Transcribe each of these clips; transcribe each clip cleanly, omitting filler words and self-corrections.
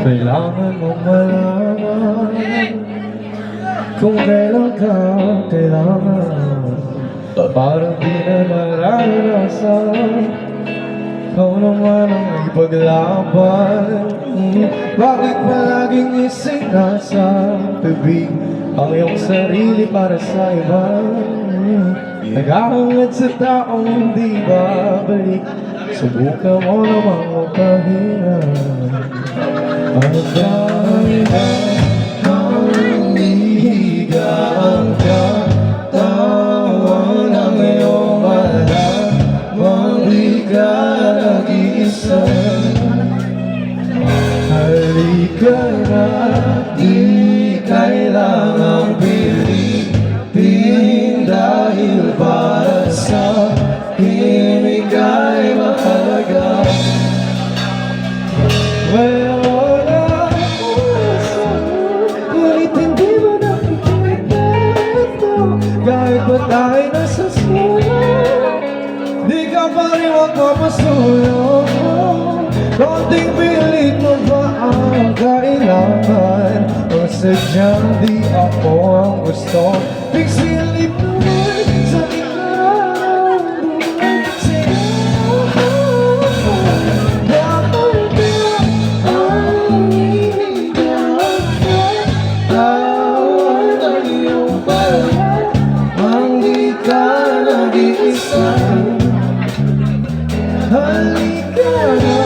Kailangan mong malaman kung kailan ka kailangan. Parang di na naranasan, ikaw naman ang ipaglaban. Bakit palaging isinasabi ang iyong sarili para sa iba? Naghahangad sa taong hindi babalik, subukan mo namang magpahinga. Hanggang higang katawan ang iyong malamang di ka nag-iisa. Halika na, di kailangang pilitin, dahil para sa akin ika'y mahalaga. Mayroon akong puso, ngunit hindi mo nakikita ito. Kahit ba tayo nasa sulat, di ka pa rin magpapasuyo. Konting pilit mo ba ang kailangan, o sadyang di ako ang gusto? Pigsilip naman sa nararamdaman sa'yo. Dapat kaya ang hinigaan tawad ang iyong balat, ang di ka nag-iisa. Halika na,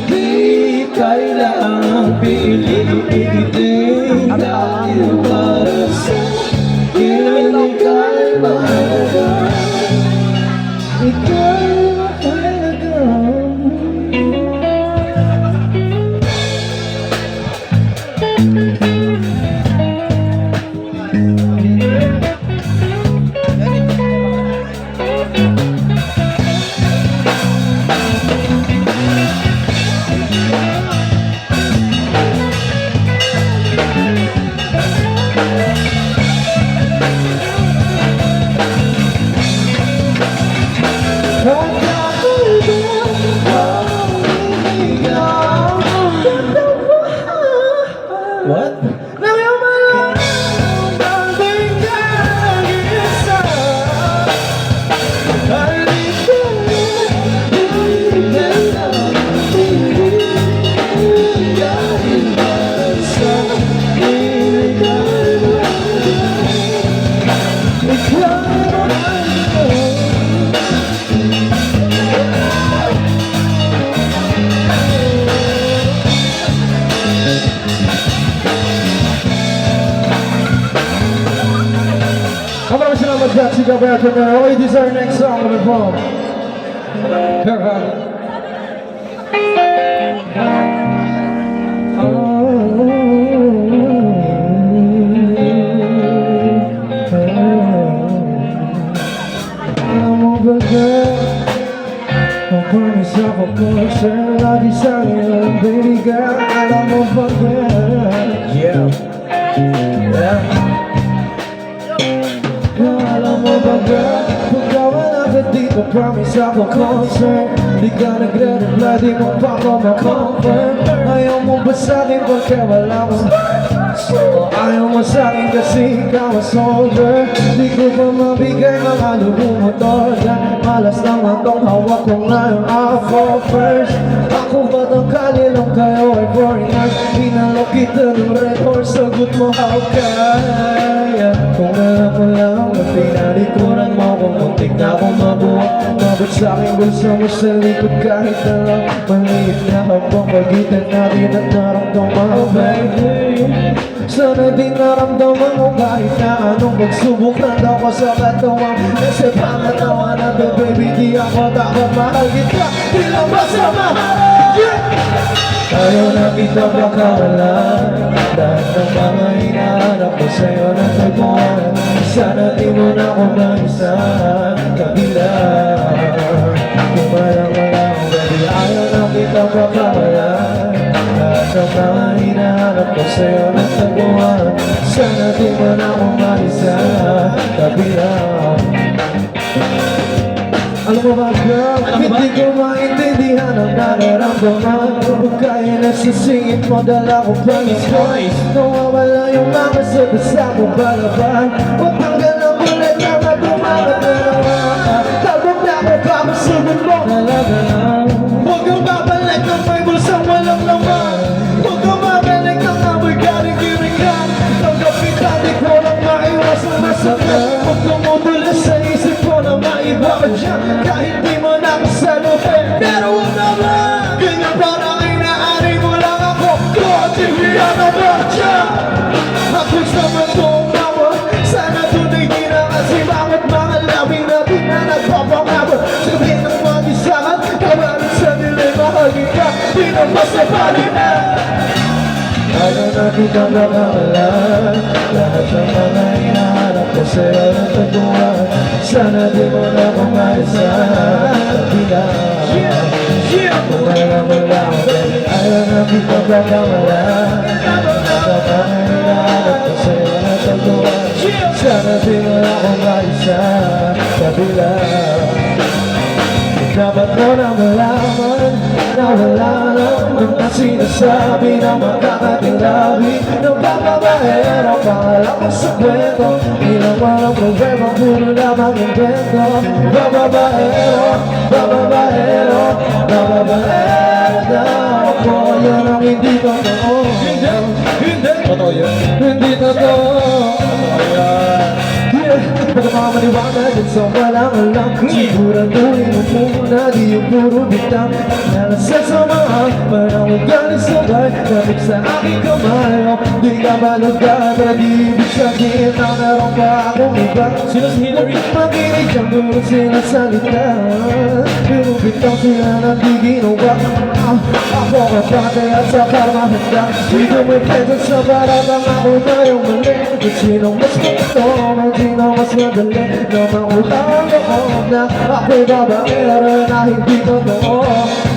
di kailangang pilitin, dahil para sa akin ika'y mahalaga. Ika'y mahalaga. What? Maraming salamat, Jaxi Gabriel. Okay, this is our next song coming from Perfect. Alam mo ba, girl, promise ako kung sa'yo lagi sa'yo, baby girl. Alam mo ba, girl, yeah. Alam mo ba, girl, pagkawan agad dito, promise ako concern. Di ka nagre-reply, di mo pa ako ma-confirm. Ayaw mo ba sa'kin pagka wala mo? O ayaw mo sa'kin kasi ikaw ang solver. Di ko pa mabigay mga lumumotor dyan. Malas naman tong hawak ko ngayon ako first. Ako ba't ang kalilong kayo ay foreigners? Inalok kita ng record, sagot mo how kaya. Kung alam mo lang na pinalikuran mo, kung muntik na akong mabuhat, mabot sa'king bulsa mo sa likod kahit na lang maliit na habang pagitan natin at naramdaman mo, baby. Sana di naramdaman mo kahit na anong pagsubok na daw ko sa katawang. Kasi pangatawa na to, baby, di ako dapat mahal kita. Di lang ba sa mahal? Yeah! Ayaw na kita bakawalan, lahat ng mga hinahanap ko sa'yo natagpuan. Sana di mo na ako maisa kabila. Kung walang baby, ayaw na kita bakawalan, lahat ng mga hinahanap ko sa'yo natagpuan. Sana di mo na ako maisa kabila. mo ba girl? Hindi ko maintindihan ang nararamdaman Pagkaya nasisingit mo, dala ko pa nice Nawawala yung mga sa mo palaban Huwag tanggal ang ulit na matumagat na naman Talbog na ako kamasugod mo talaga lang Huwag kang babalik ng may bulsang walang laman Huwag kang babalik ng amoy galing-giringan Tanggapin tayo ko lang maiwas ang masakit Huwag kumubula sa isip ko na maiba ka dyan Kahit di mo nakasalupin Pero huwag naman Ganyan parang inaari mo lang ako Kontibihan na ba dyan? Ako'y naman kong mawa Sana tunay di na kasi bakit mga labi natin na nagpapangabot Sabihin ng mga isakan Kawalan sa nila'y mahagi ka Di na masapali na Ano na kita nakakalan Lahat ng mga hinahanap ko sa'yo ng taguan Sana di mo na kumaisan Kabilang Wala mo lang Ayaw na kita nakakalan Lahat ng mga hinahanap ko sa'yo ng taguan Sana di mo na kumaisan Kabilang dapat mo na malaman na wala lang ang sinasabi na makakatilabi ng bababaero pangalan mo sa kwento di lang walang problema puro lamang invento bababaero, bababaero, bababaero daw ako yan ang hindi totoo totoo yan hindi totoo baka mga maniwala dyan sa walang alam Siguraduhin mo muna di yung puro bitang Nalasal sa mga parang ugaling sabay Kamig sa aking kamay Di ka malagay na di ibig sabihin na meron pa akong iba Sino si Hillary? Makinig ang duro sila salita Pero bitang sila na di ginawa Ako kapatay at sa karmahanda Dito may present sa baratang ako na yung mali Kung sinong mas gusto, kung sinong mas madali Na mautang loob na ako'y babaero na hindi totoo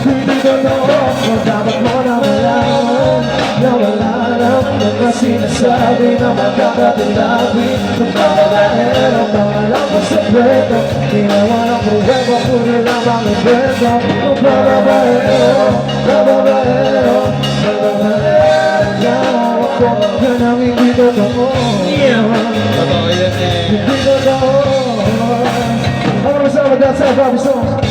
Hindi totoo, kung dapat mo na malaman Na wala lang mga sinasabi na magkakatilabi Kung babaero, pangalan mo sa kwento Di na walang problema, puro lamang invento Kung babaero, babaero, babaero lang ako Yan ang hindi totoo Totoo yan eh. Hindi totoo Ako naman sa mga dahil sa Bobby Songs